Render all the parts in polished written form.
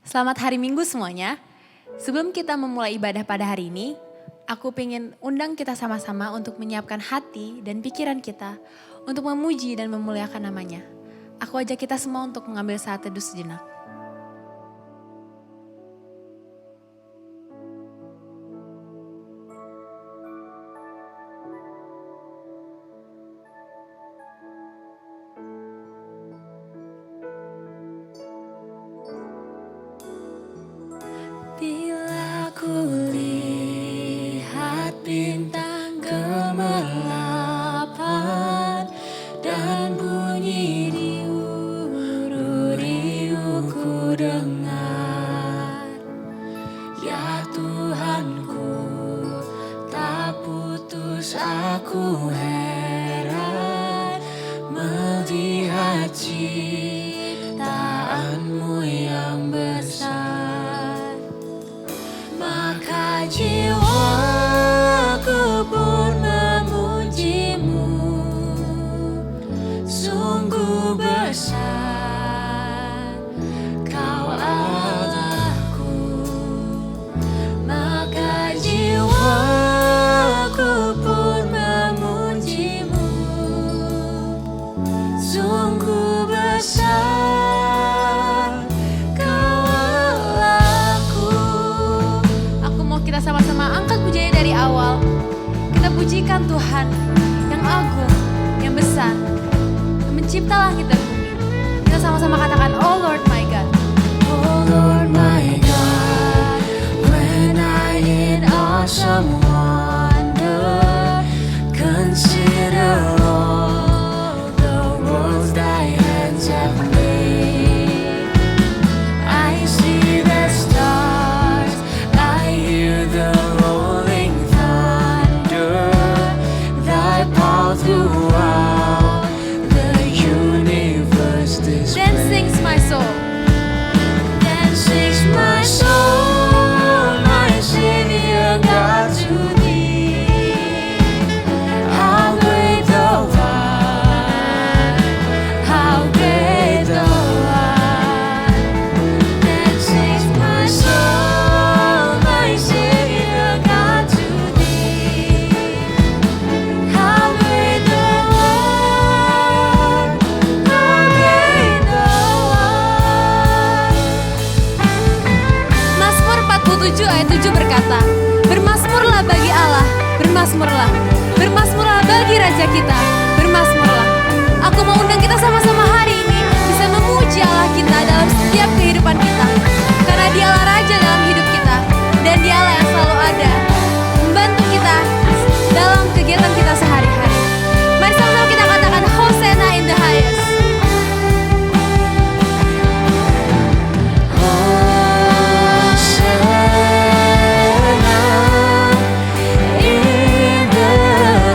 Selamat hari Minggu semuanya. Sebelum kita memulai ibadah pada hari ini, aku pengen undang kita sama-sama untuk menyiapkan hati dan pikiran kita untuk memuji dan memuliakan namanya. Aku ajak kita semua untuk mengambil saat teduh sejenak. Bila ku lihat bintang kemelapan dan bunyi riuh ku dengar, ya Tuhanku, tak putus aku heran melihat ciptaanmu yang besar. Maka jiwaku pun memujimu, sungguh besar Kau Allahku. Maka jiwaku pun memujimu, sungguh besar Kau Allahku. Aku mau kita sama-sama angkat pujiannya dari awal. Kita pujikan Tuhan yang agung, yang besar, yang mencipta langit dan bumi. Kita sama-sama katakan, Oh Lord my God. Oh Lord my God, when I in awesome wonder consider all the worlds thy hands have made. I see the stars, I hear the rolling thunder, thy power throughout the universe displays. Then sings my soul. Then sings my soul, my Savior God, to thee. How great thou art, how great thou art. Then sings my soul, my Savior God, to thee. How great thou art, how great thou art. Mazmur 47 ayat 7 berkata, bermasmurlah bagi Allah, bermasmurlah, bermasmurlah bagi Raja kita, bermasmurlah. Aku mau undang kita sama-sama hari ini bisa memuji Allah kita dalam setiap kehidupan kita, karena Dialah Raja dalam hidup kita, dan Dialah yang selalu ada membantu kita dalam kegiatan kita sehari-hari. Mari sama-sama kita katakan Hosanna in the highest. Hosanna in the highest.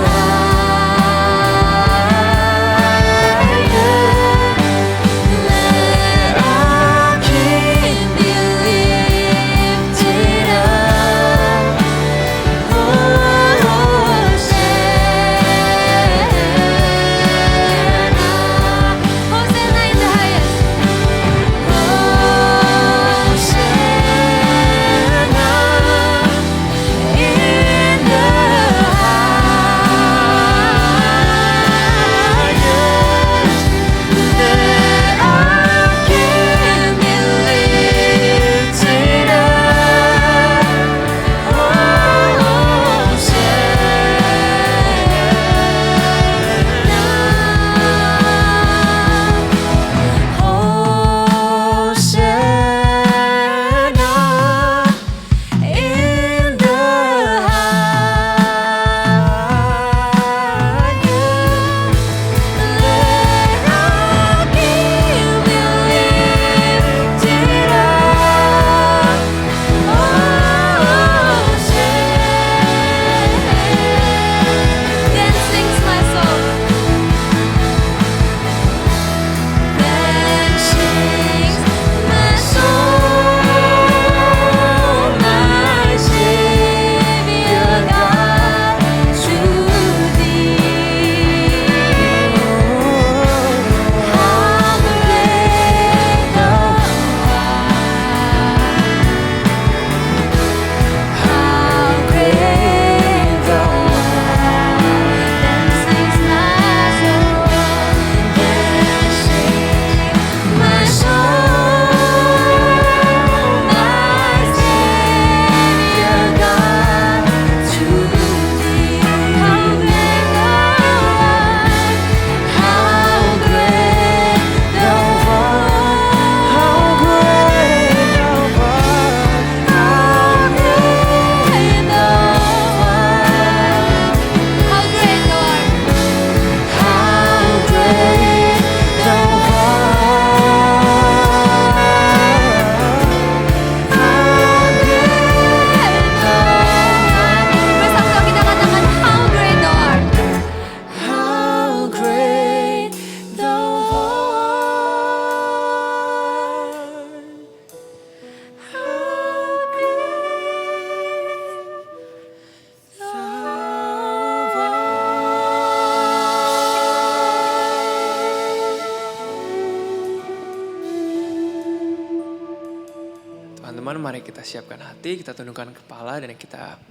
teman-teman, mari kita siapkan hati, kita tundukkan kepala, dan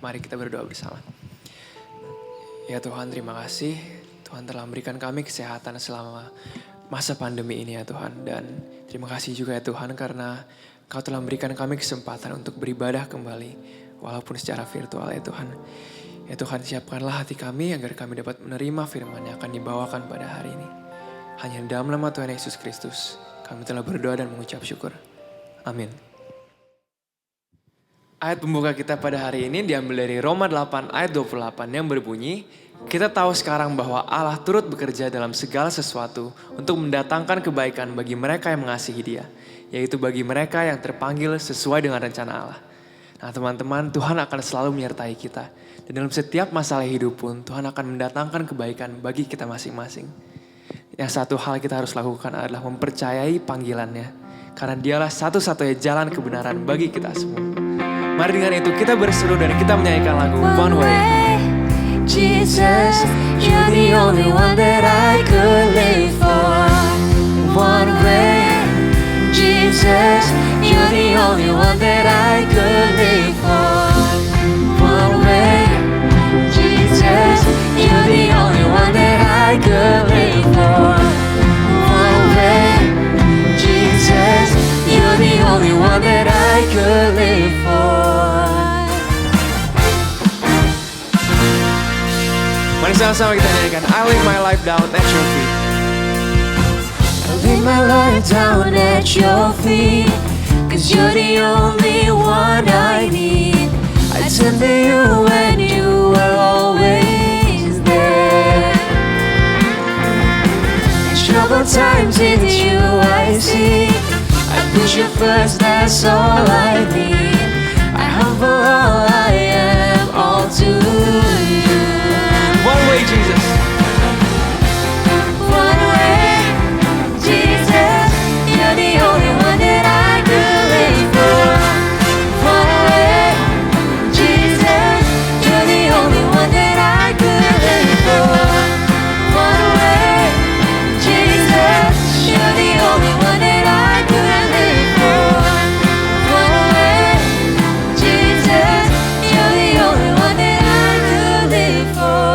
mari kita berdoa bersama. Ya Tuhan, terima kasih. Tuhan telah memberikan kami kesehatan selama masa pandemi ini ya Tuhan. Dan terima kasih juga ya Tuhan karena Kau telah memberikan kami kesempatan untuk beribadah kembali. Walaupun secara virtual ya Tuhan. Ya Tuhan, siapkanlah hati kami agar kami dapat menerima firman yang akan dibawakan pada hari ini. Hanya dalam nama Tuhan Yesus Kristus kami telah berdoa dan mengucap syukur. Amin. Ayat pembuka kita pada hari ini diambil dari Roma 8 ayat 28 yang berbunyi, kita tahu sekarang bahwa Allah turut bekerja dalam segala sesuatu untuk mendatangkan kebaikan bagi mereka yang mengasihi Dia, yaitu bagi mereka yang terpanggil sesuai dengan rencana Allah. Nah teman-teman, Tuhan akan selalu menyertai kita. Dan dalam setiap masalah hidup pun Tuhan akan mendatangkan kebaikan bagi kita masing-masing. Yang satu hal kita harus lakukan adalah mempercayai panggilannya. Karena Dialah satu-satunya jalan kebenaran bagi kita semua. Mari dengan itu kita berseru dan kita menyanyikan lagu One Way. Jesus, you're the only one that I could live for. One way. Jesus, you're the only one that I could live for. One way. Jesus, you're the only one that I could live for. One way. Jesus, you're the only one that I could live for. Mari sama-sama kita nyanyikan I lay my life down at your feet. I lay my life down at your feet, 'cause you're the only one I need. I turn to you and you are always there. In troubled times it's you I see. I put you first, that's all I need. I humble all I am, all to you. One way Jesus. One way, Jesus, you're the only one that I could live for. One way, Jesus, you're the only one that I could live for. One way, Jesus, you're the only one that I could live for. One way, Jesus, you're the only one that I could live for.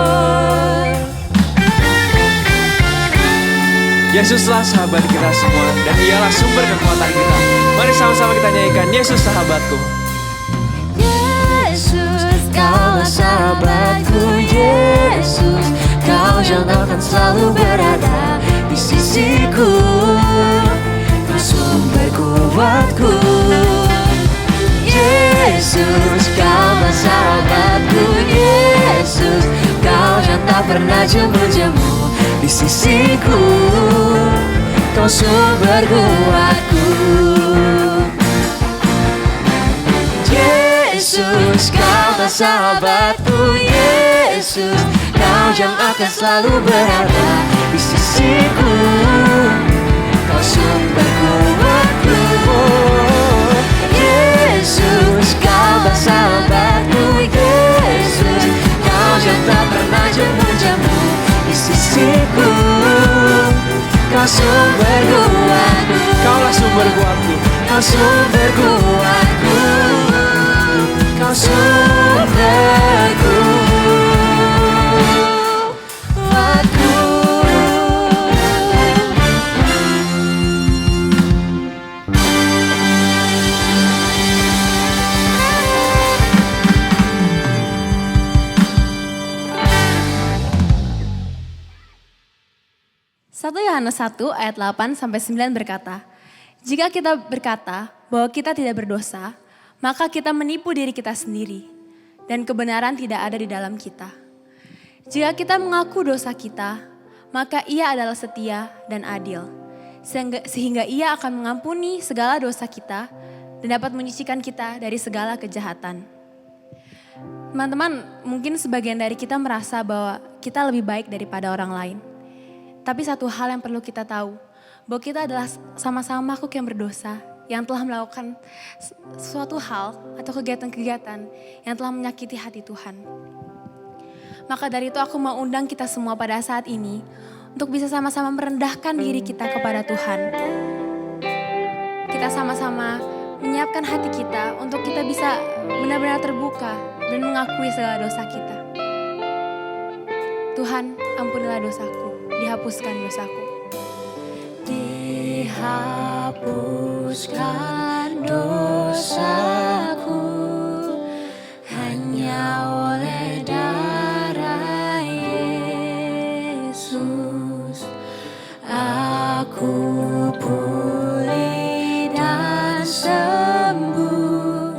Yesuslah sahabat kita semua dan Dialah sumber kekuatan kita. Mari sama-sama kita nyanyikan Yesus sahabatku. Yesus, Kaulah sahabatku. Yesus, Kau yang akan selalu berada di sisiku. Kau sumber kuatku. Yesus, Kaulah sahabatku. Yesus, Kau yang tak pernah jemu-jemu di sisiku. Kau sumber kuatku. Yesus, Kaulah sahabatku. Yesus, Kau yang akan selalu berada di sisiku. Kau sumber kuatku. Yesus, Kaulah sahabatku. Yesus, Kau yang tak pernah jemu-jemu di sisiku. Kau sumber kuatku. Kaulah sumber kuatku. Kau sumber kuatku. Kau sumber kuatku. Satu Yohanes 1 ayat 8 sampai 9 berkata, jika kita berkata bahwa kita tidak berdosa, maka kita menipu diri kita sendiri dan kebenaran tidak ada di dalam kita. Jika kita mengaku dosa kita, maka Ia adalah setia dan adil, sehingga Ia akan mengampuni segala dosa kita dan dapat menyucikan kita dari segala kejahatan. Teman-teman, mungkin sebagian dari kita merasa bahwa kita lebih baik daripada orang lain. Tapi satu hal yang perlu kita tahu, bahwa kita adalah sama-sama makhluk yang berdosa, yang telah melakukan suatu hal atau kegiatan-kegiatan yang telah menyakiti hati Tuhan. Maka dari itu aku mau undang kita semua pada saat ini untuk bisa sama-sama merendahkan diri kita kepada Tuhan. Kita sama-sama menyiapkan hati kita untuk kita bisa benar-benar terbuka dan mengakui segala dosa kita. Tuhan, ampunilah dosaku, dihapuskan dosaku. Dihapuskan dosaku hanya oleh darah Yesus. Aku pulih dan sembuh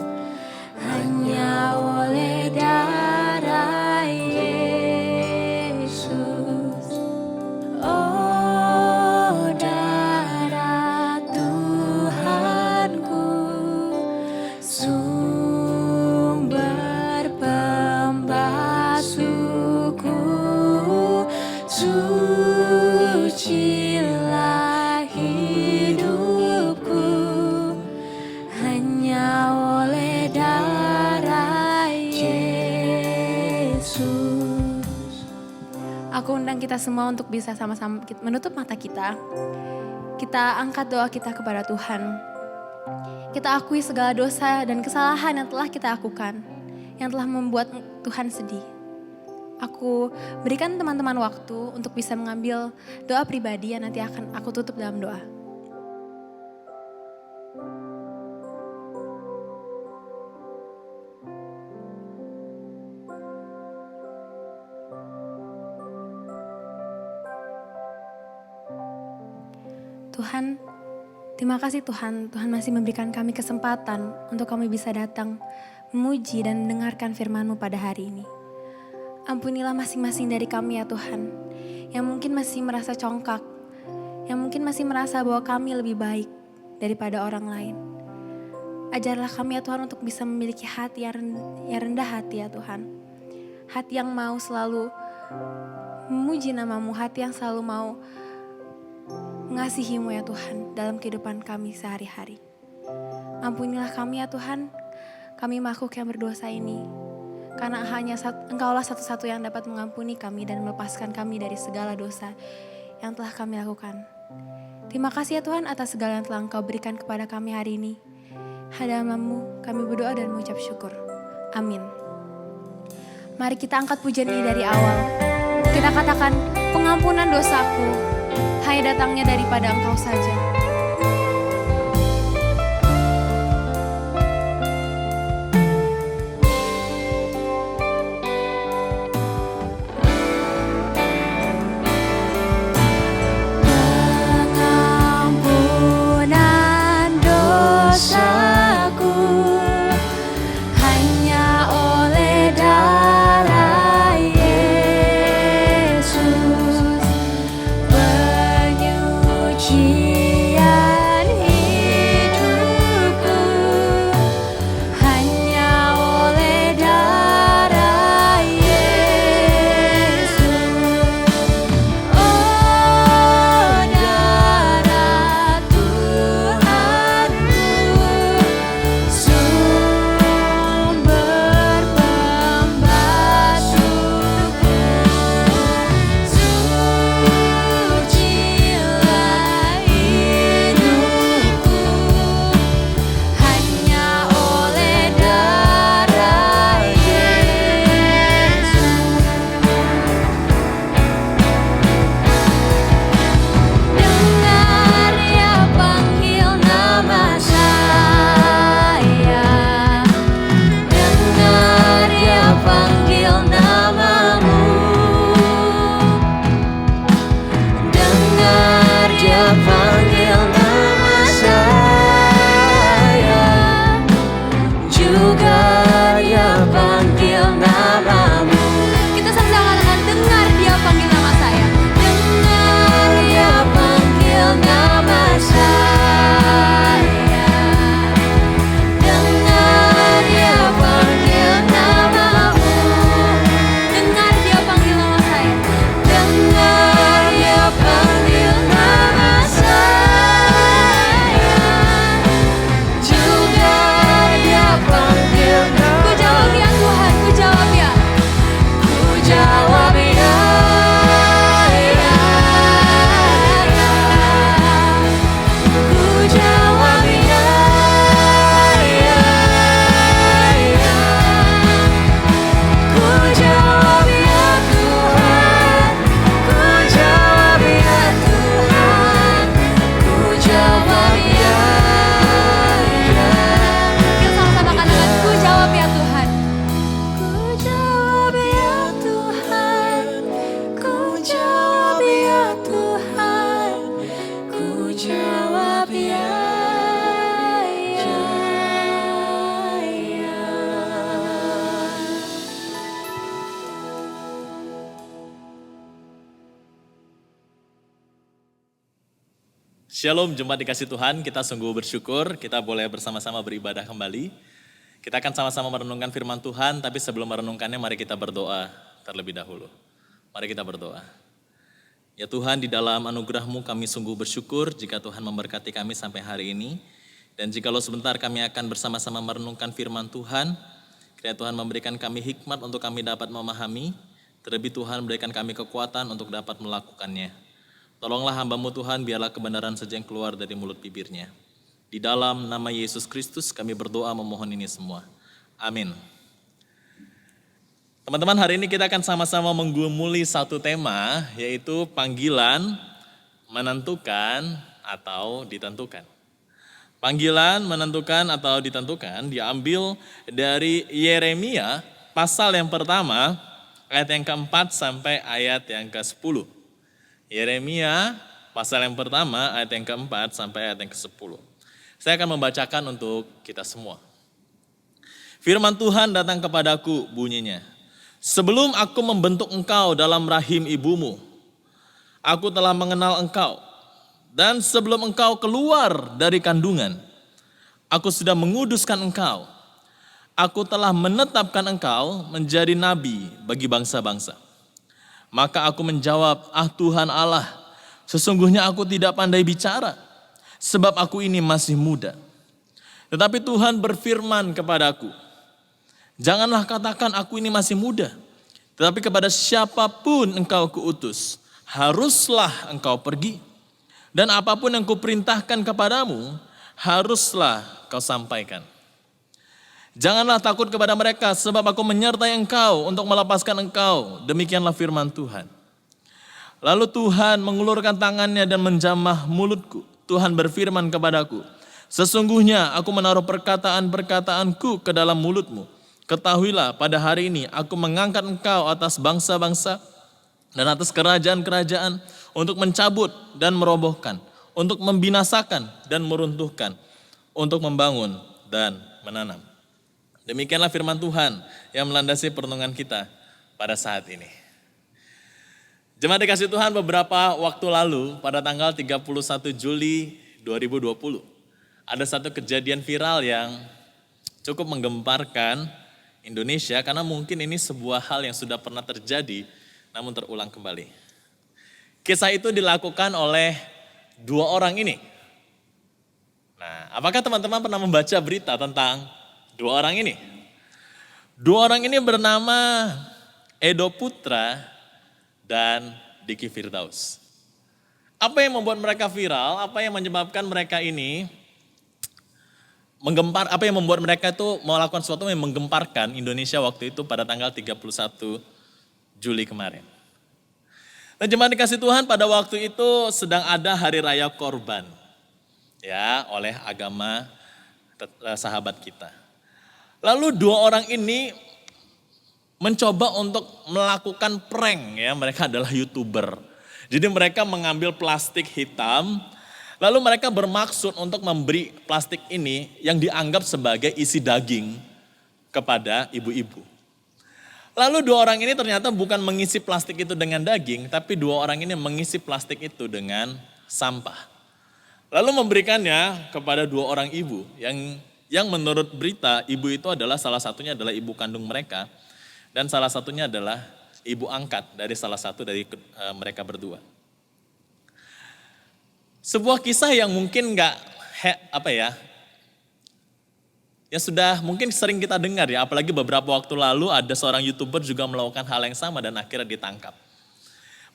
hanya oleh darah Yesus. Oh, darah Tuhanku, sumber pembasuhku, sucilah hidupku hanya oleh darah Yesus. Aku undang kita semua untuk bisa sama-sama menutup mata kita. Kita angkat doa kita kepada Tuhan. Kita akui segala dosa dan kesalahan yang telah kita lakukan, yang telah membuat Tuhan sedih. Aku berikan teman-teman waktu untuk bisa mengambil doa pribadi yang nanti akan aku tutup dalam doa. Tuhan, terima kasih Tuhan. Tuhan masih memberikan kami kesempatan untuk kami bisa datang, memuji dan mendengarkan firman-Mu pada hari ini. Ampunilah masing-masing dari kami ya Tuhan, yang mungkin masih merasa congkak, yang mungkin masih merasa bahwa kami lebih baik daripada orang lain. Ajarlah kami ya Tuhan untuk bisa memiliki hati yang rendah hati ya Tuhan. Hati yang mau selalu memuji nama-Mu, hati yang selalu mau mengasihi-Mu ya Tuhan dalam kehidupan kami sehari-hari. Ampunilah kami ya Tuhan, kami makhluk yang berdosa ini. Karena hanya Engkaulah satu-satu yang dapat mengampuni kami dan melepaskan kami dari segala dosa yang telah kami lakukan. Terima kasih ya Tuhan atas segala yang telah Engkau berikan kepada kami hari ini. Hadapan-Mu kami berdoa dan mengucap syukur. Amin. Mari kita angkat pujian ini dari awal. Kita katakan, pengampunan dosaku hanya datangnya daripada Engkau saja. Pengampunan dosaku hanya oleh darah Yesus. Penyucian Shalom jemaat dikasih Tuhan, kita sungguh bersyukur kita boleh bersama-sama beribadah kembali. Kita akan sama-sama merenungkan firman Tuhan, tapi sebelum merenungkannya mari kita berdoa terlebih dahulu. Mari kita berdoa. Ya Tuhan, di dalam anugerah-Mu kami sungguh bersyukur jika Tuhan memberkati kami sampai hari ini. Dan jikalau sebentar kami akan bersama-sama merenungkan firman Tuhan, kiranya Tuhan memberikan kami hikmat untuk kami dapat memahami, terlebih Tuhan berikan kami kekuatan untuk dapat melakukannya. Tolonglah hamba-Mu Tuhan, biarlah kebenaran saja yang keluar dari mulut bibirnya. Di dalam nama Yesus Kristus kami berdoa memohon ini semua. Amin. Teman-teman, hari ini kita akan sama-sama menggumuli satu tema, yaitu panggilan, menentukan, atau ditentukan. Panggilan, menentukan, atau ditentukan diambil dari Yeremia pasal yang pertama, ayat yang keempat sampai ayat yang ke-10. Yeremia pasal yang pertama ayat yang keempat sampai ayat yang ke-10. Saya akan membacakan untuk kita semua. Firman Tuhan datang kepadaku bunyinya. Sebelum aku membentuk engkau dalam rahim ibumu, aku telah mengenal engkau. Dan sebelum engkau keluar dari kandungan, aku sudah menguduskan engkau. Aku telah menetapkan engkau menjadi nabi bagi bangsa-bangsa. Maka aku menjawab, Tuhan Allah, sesungguhnya aku tidak pandai bicara, sebab aku ini masih muda. Tetapi Tuhan berfirman kepadaku, janganlah katakan aku ini masih muda, tetapi kepada siapapun engkau kuutus, haruslah engkau pergi. Dan apapun yang kuperintahkan kepadamu, haruslah kau sampaikan. Janganlah takut kepada mereka, sebab aku menyertai engkau untuk melepaskan engkau. Demikianlah firman Tuhan. Lalu Tuhan mengulurkan tangannya dan menjamah mulutku. Tuhan berfirman kepadaku, sesungguhnya aku menaruh perkataan-perkataanku ke dalam mulutmu. Ketahuilah pada hari ini aku mengangkat engkau atas bangsa-bangsa dan atas kerajaan-kerajaan untuk mencabut dan merobohkan, untuk membinasakan dan meruntuhkan, untuk membangun dan menanam. Demikianlah firman Tuhan yang melandasi perenungan kita pada saat ini. Jemaat dikasih Tuhan, beberapa waktu lalu pada tanggal 31 Juli 2020 ada satu kejadian viral yang cukup menggemparkan Indonesia karena mungkin ini sebuah hal yang sudah pernah terjadi namun terulang kembali. Kisah itu dilakukan oleh dua orang ini. Nah, apakah teman-teman pernah membaca berita tentang dua orang ini? Dua orang ini bernama Edo Putra dan Diki Firdaus. Apa yang membuat mereka viral? Apa yang menyebabkan mereka ini menggempar? Apa yang membuat mereka itu melakukan sesuatu yang menggemparkan Indonesia waktu itu pada tanggal 31 Juli kemarin? Nah, jemaat dikasih Tuhan, pada waktu itu sedang ada hari raya korban ya oleh agama sahabat kita. Lalu dua orang ini mencoba untuk melakukan prank ya, mereka adalah YouTuber. Jadi mereka mengambil plastik hitam, lalu mereka bermaksud untuk memberi plastik ini yang dianggap sebagai isi daging kepada ibu-ibu. Lalu dua orang ini ternyata bukan mengisi plastik itu dengan daging, tapi dua orang ini mengisi plastik itu dengan sampah. Lalu memberikannya kepada dua orang ibu yang menurut berita ibu itu adalah salah satunya adalah ibu kandung mereka dan salah satunya adalah ibu angkat dari salah satu dari mereka berdua. Sebuah kisah yang mungkin yang sudah mungkin sering kita dengar ya, apalagi beberapa waktu lalu ada seorang YouTuber juga melakukan hal yang sama dan akhirnya ditangkap.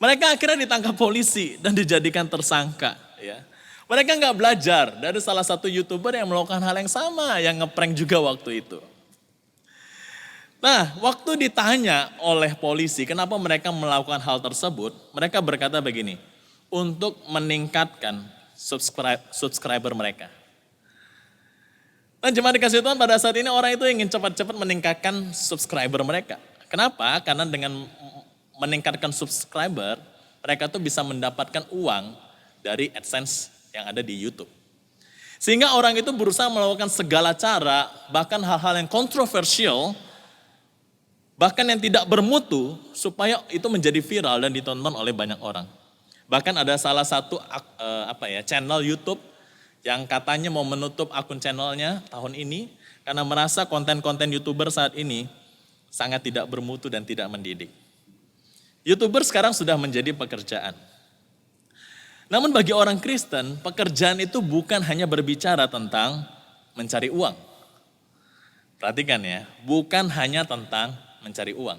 Mereka akhirnya ditangkap polisi dan dijadikan tersangka ya. Mereka nggak belajar dari salah satu YouTuber yang melakukan hal yang sama, yang ngeprank juga waktu itu. Nah, waktu ditanya oleh polisi kenapa mereka melakukan hal tersebut, mereka berkata begini, untuk meningkatkan subscriber mereka. Nah, jemaat dikasih Tuhan, pada saat ini orang itu ingin cepat-cepat meningkatkan subscriber mereka. Kenapa? Karena dengan meningkatkan subscriber, mereka tuh bisa mendapatkan uang dari AdSense yang ada di YouTube. Sehingga orang itu berusaha melakukan segala cara, bahkan hal-hal yang kontroversial, bahkan yang tidak bermutu, supaya itu menjadi viral dan ditonton oleh banyak orang. Bahkan ada salah satu channel YouTube yang katanya mau menutup akun channelnya tahun ini karena merasa konten-konten YouTuber saat ini sangat tidak bermutu dan tidak mendidik. YouTuber sekarang sudah menjadi pekerjaan. Namun bagi orang Kristen, pekerjaan itu bukan hanya berbicara tentang mencari uang. Perhatikan ya, bukan hanya tentang mencari uang.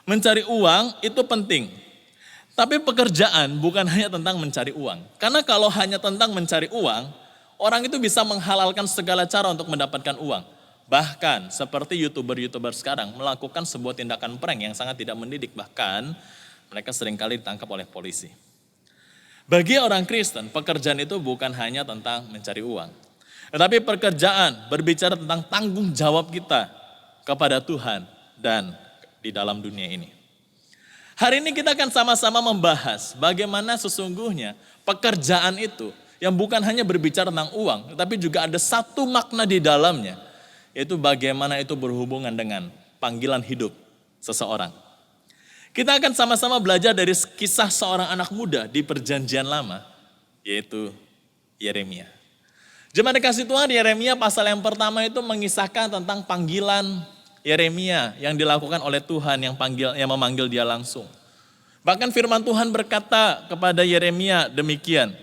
Mencari uang itu penting, tapi pekerjaan bukan hanya tentang mencari uang. Karena kalau hanya tentang mencari uang, orang itu bisa menghalalkan segala cara untuk mendapatkan uang. Bahkan seperti YouTuber-YouTuber sekarang melakukan sebuah tindakan prank yang sangat tidak mendidik. Bahkan mereka seringkali ditangkap oleh polisi. Bagi orang Kristen, pekerjaan itu bukan hanya tentang mencari uang. Tetapi pekerjaan berbicara tentang tanggung jawab kita kepada Tuhan dan di dalam dunia ini. Hari ini kita akan sama-sama membahas bagaimana sesungguhnya pekerjaan itu yang bukan hanya berbicara tentang uang, tetapi juga ada satu makna di dalamnya, yaitu bagaimana itu berhubungan dengan panggilan hidup seseorang. Kita akan sama-sama belajar dari kisah seorang anak muda di Perjanjian Lama, yaitu Yeremia. Jemaat dikasih Tuhan, Yeremia pasal yang pertama itu mengisahkan tentang panggilan Yeremia yang dilakukan oleh Tuhan yang memanggil dia langsung. Bahkan firman Tuhan berkata kepada Yeremia demikian,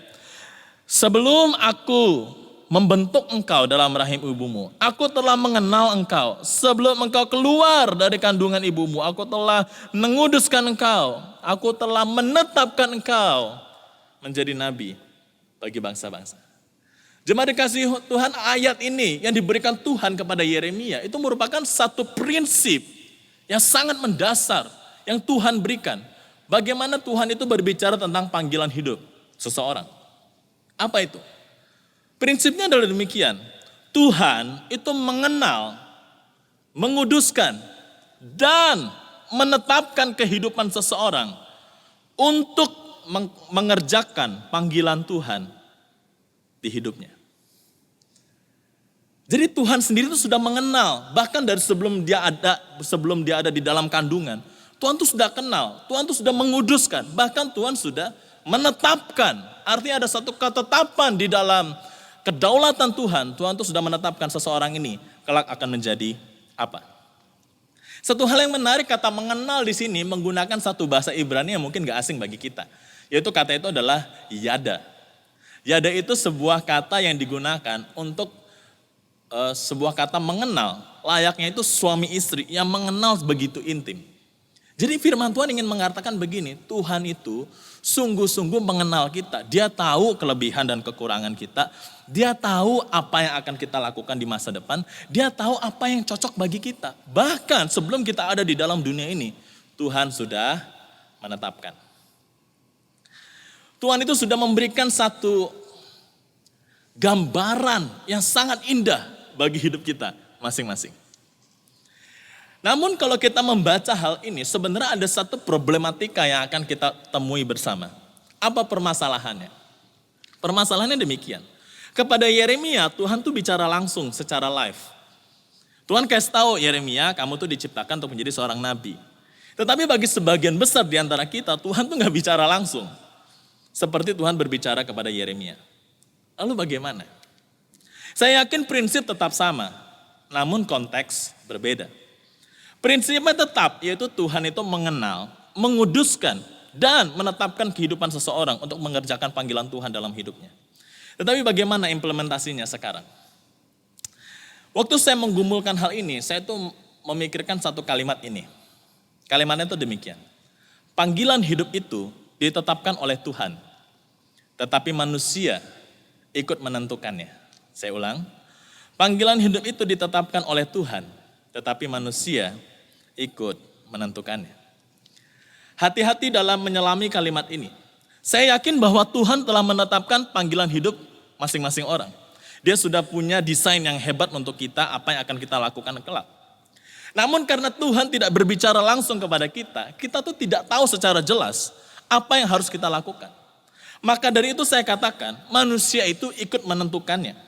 "Sebelum aku membentuk engkau dalam rahim ibumu, aku telah mengenal engkau. Sebelum engkau keluar dari kandungan ibumu, aku telah menguduskan engkau. Aku telah menetapkan engkau menjadi nabi bagi bangsa-bangsa." Jemaat dikasih Tuhan, ayat ini yang diberikan Tuhan kepada Yeremia itu merupakan satu prinsip yang sangat mendasar yang Tuhan berikan. Bagaimana Tuhan itu berbicara tentang panggilan hidup seseorang. Apa itu? Prinsipnya adalah demikian, Tuhan itu mengenal, menguduskan, dan menetapkan kehidupan seseorang untuk mengerjakan panggilan Tuhan di hidupnya. Jadi Tuhan sendiri itu sudah mengenal, bahkan dari sebelum dia ada di dalam kandungan, Tuhan itu sudah kenal, Tuhan itu sudah menguduskan, bahkan Tuhan sudah menetapkan. Artinya ada satu ketetapan di dalam kedaulatan Tuhan itu sudah menetapkan seseorang ini kelak akan menjadi apa. Satu hal yang menarik, kata mengenal di sini menggunakan satu bahasa Ibrani yang mungkin gak asing bagi kita. Yaitu kata itu adalah yada. Yada itu sebuah kata yang digunakan untuk sebuah kata mengenal. Layaknya itu suami istri yang mengenal begitu intim. Jadi firman Tuhan ingin mengatakan begini, Tuhan itu sungguh-sungguh mengenal kita. Dia tahu kelebihan dan kekurangan kita. Dia tahu apa yang akan kita lakukan di masa depan. Dia tahu apa yang cocok bagi kita. Bahkan sebelum kita ada di dalam dunia ini, Tuhan sudah menetapkan. Tuhan itu sudah memberikan satu gambaran yang sangat indah bagi hidup kita masing-masing. Namun kalau kita membaca hal ini, sebenarnya ada satu problematika yang akan kita temui bersama. Apa permasalahannya? Permasalahannya demikian. Kepada Yeremia, Tuhan tuh bicara langsung secara live. Tuhan kasih tahu Yeremia, kamu tuh diciptakan untuk menjadi seorang nabi. Tetapi bagi sebagian besar di antara kita, Tuhan tuh gak bicara langsung. Seperti Tuhan berbicara kepada Yeremia. Lalu bagaimana? Saya yakin prinsip tetap sama, namun konteks berbeda. Prinsipnya tetap, yaitu Tuhan itu mengenal, menguduskan, dan menetapkan kehidupan seseorang untuk mengerjakan panggilan Tuhan dalam hidupnya. Tetapi bagaimana implementasinya sekarang? Waktu saya menggumulkan hal ini, saya tuh memikirkan satu kalimat ini. Kalimatnya itu demikian. Panggilan hidup itu ditetapkan oleh Tuhan, tetapi manusia ikut menentukannya. Saya ulang, panggilan hidup itu ditetapkan oleh Tuhan, tetapi manusia ikut menentukannya. Hati-hati dalam menyelami kalimat ini. Saya yakin bahwa Tuhan telah menetapkan panggilan hidup masing-masing orang. Dia sudah punya desain yang hebat untuk kita, apa yang akan kita lakukan kelak. Namun karena Tuhan tidak berbicara langsung kepada kita tuh tidak tahu secara jelas apa yang harus kita lakukan. Maka dari itu saya katakan, manusia itu ikut menentukannya.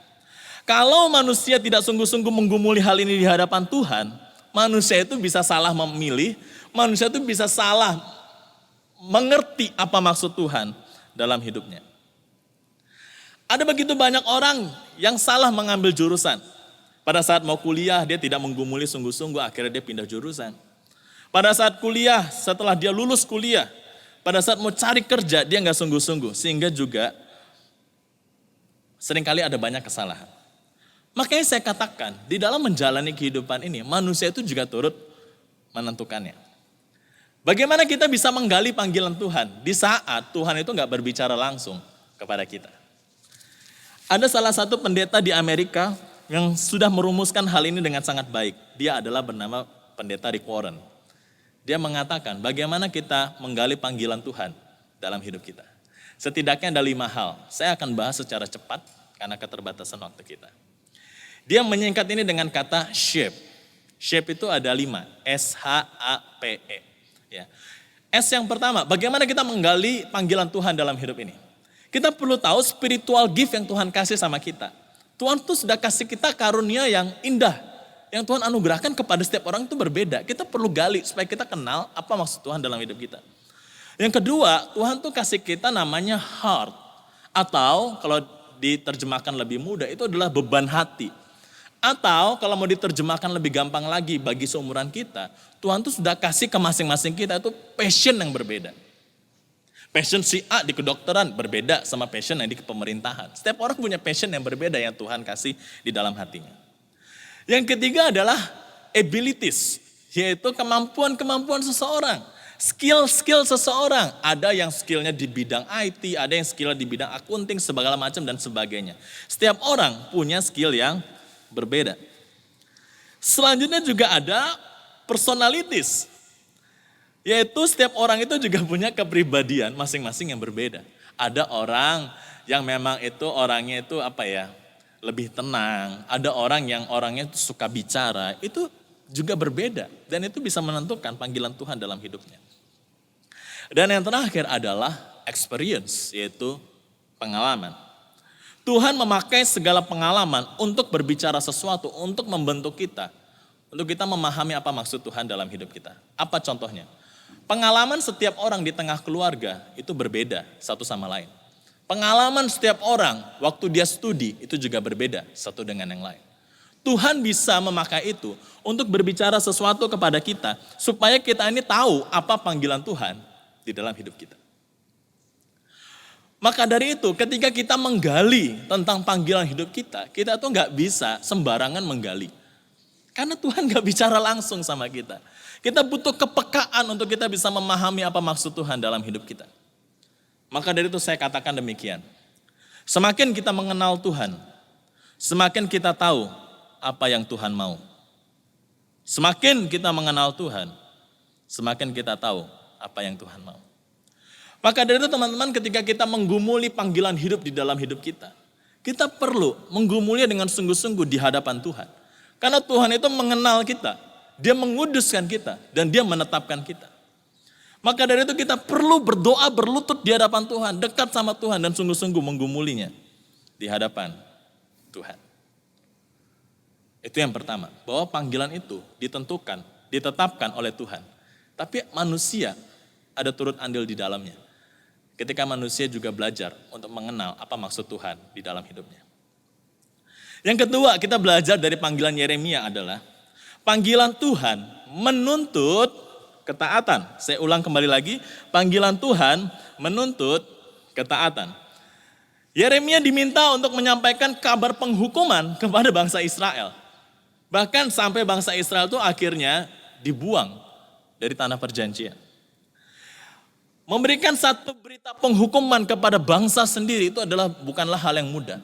Kalau manusia tidak sungguh-sungguh menggumuli hal ini di hadapan Tuhan, manusia itu bisa salah memilih, manusia itu bisa salah mengerti apa maksud Tuhan dalam hidupnya. Ada begitu banyak orang yang salah mengambil jurusan. Pada saat mau kuliah dia tidak menggumuli sungguh-sungguh, akhirnya dia pindah jurusan. Pada saat kuliah, setelah dia lulus kuliah, pada saat mau cari kerja dia nggak sungguh-sungguh, sehingga juga seringkali ada banyak kesalahan. Makanya saya katakan, di dalam menjalani kehidupan ini, manusia itu juga turut menentukannya. Bagaimana kita bisa menggali panggilan Tuhan di saat Tuhan itu nggak berbicara langsung kepada kita. Ada salah satu pendeta di Amerika yang sudah merumuskan hal ini dengan sangat baik. Dia adalah bernama pendeta Rick Warren. Dia mengatakan bagaimana kita menggali panggilan Tuhan dalam hidup kita. Setidaknya ada 5 hal. Saya akan bahas secara cepat karena keterbatasan waktu kita. Dia menyingkat ini dengan kata shape. Shape itu ada 5, S-H-A-P-E. Ya. S yang pertama, bagaimana kita menggali panggilan Tuhan dalam hidup ini. Kita perlu tahu spiritual gift yang Tuhan kasih sama kita. Tuhan tuh sudah kasih kita karunia yang indah. Yang Tuhan anugerahkan kepada setiap orang itu berbeda. Kita perlu gali supaya kita kenal apa maksud Tuhan dalam hidup kita. Yang kedua, Tuhan tuh kasih kita namanya heart. Atau kalau diterjemahkan lebih mudah itu adalah beban hati. Atau kalau mau diterjemahkan lebih gampang lagi bagi seumuran kita. Tuhan tuh sudah kasih ke masing-masing kita itu passion yang berbeda. Passion si A di kedokteran berbeda sama passion yang di pemerintahan. Setiap orang punya passion yang berbeda yang Tuhan kasih di dalam hatinya. Yang ketiga adalah abilities, yaitu kemampuan-kemampuan seseorang. Skill-skill seseorang. Ada yang skillnya di bidang IT, ada yang skillnya di bidang akunting, segala macam dan sebagainya. Setiap orang punya skill yang berbeda. Selanjutnya juga ada personalities. Yaitu setiap orang itu juga punya kepribadian masing-masing yang berbeda. Ada orang yang memang itu orangnya itu lebih tenang. Ada orang yang orangnya itu suka bicara. Itu juga berbeda dan itu bisa menentukan panggilan Tuhan dalam hidupnya. Dan yang terakhir adalah experience, yaitu pengalaman. Tuhan memakai segala pengalaman untuk berbicara sesuatu, untuk membentuk kita. Untuk kita memahami apa maksud Tuhan dalam hidup kita. Apa contohnya? Pengalaman setiap orang di tengah keluarga itu berbeda satu sama lain. Pengalaman setiap orang waktu dia studi itu juga berbeda satu dengan yang lain. Tuhan bisa memakai itu untuk berbicara sesuatu kepada kita supaya kita ini tahu apa panggilan Tuhan di dalam hidup kita. Maka dari itu ketika kita menggali tentang panggilan hidup kita tuh gak bisa sembarangan menggali. Karena Tuhan gak bicara langsung sama kita. Kita butuh kepekaan untuk kita bisa memahami apa maksud Tuhan dalam hidup kita. Maka dari itu saya katakan demikian. Semakin kita mengenal Tuhan, semakin kita tahu apa yang Tuhan mau. Semakin kita mengenal Tuhan, semakin kita tahu apa yang Tuhan mau. Maka dari itu teman-teman ketika kita menggumuli panggilan hidup di dalam hidup kita perlu menggumulinya dengan sungguh-sungguh di hadapan Tuhan. Karena Tuhan itu mengenal kita. Dia menguduskan kita dan dia menetapkan kita. Maka dari itu kita perlu berdoa berlutut di hadapan Tuhan, dekat sama Tuhan dan sungguh-sungguh menggumulinya di hadapan Tuhan. Itu yang pertama, bahwa panggilan itu ditetapkan oleh Tuhan. Tapi manusia ada turut andil di dalamnya. Ketika manusia juga belajar untuk mengenal apa maksud Tuhan di dalam hidupnya. Yang kedua kita belajar dari panggilan Yeremia adalah panggilan Tuhan menuntut ketaatan. Saya ulang kembali lagi, panggilan Tuhan menuntut ketaatan. Yeremia diminta untuk menyampaikan kabar penghukuman kepada bangsa Israel. Bahkan sampai bangsa Israel itu akhirnya dibuang dari tanah perjanjian. Memberikan satu berita penghukuman kepada bangsa sendiri itu bukanlah hal yang mudah.